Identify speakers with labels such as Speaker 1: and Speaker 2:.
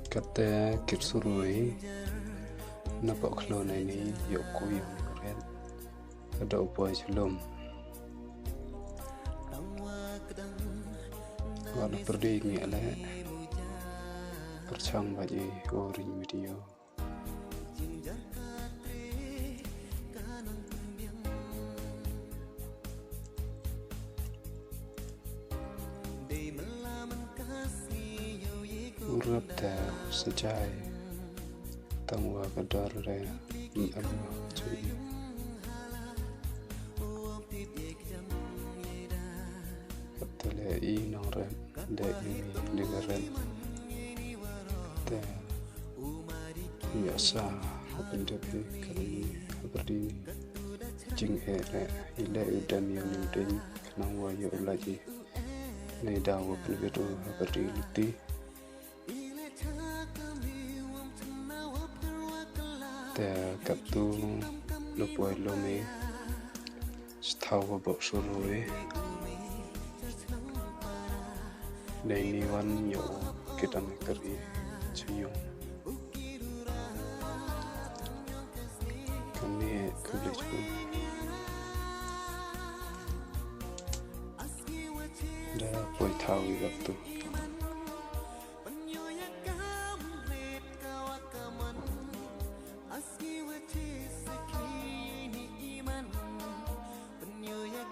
Speaker 1: Kata kirsurui napok klo na ini yoku yung keren ada upaya jelum wana perdi mi ala percang bagi ori video urap ta sejai tangwa kadar re Allah cuy katale I nang re de ini negaren ta biasa benda kali seperti jing re ila udan yang udan kenang wa yo lagi nei dawo begitu seperti itu ta kaptu lupoi lome setawa bok suroi nei ni wan yo kita nekeri cuyung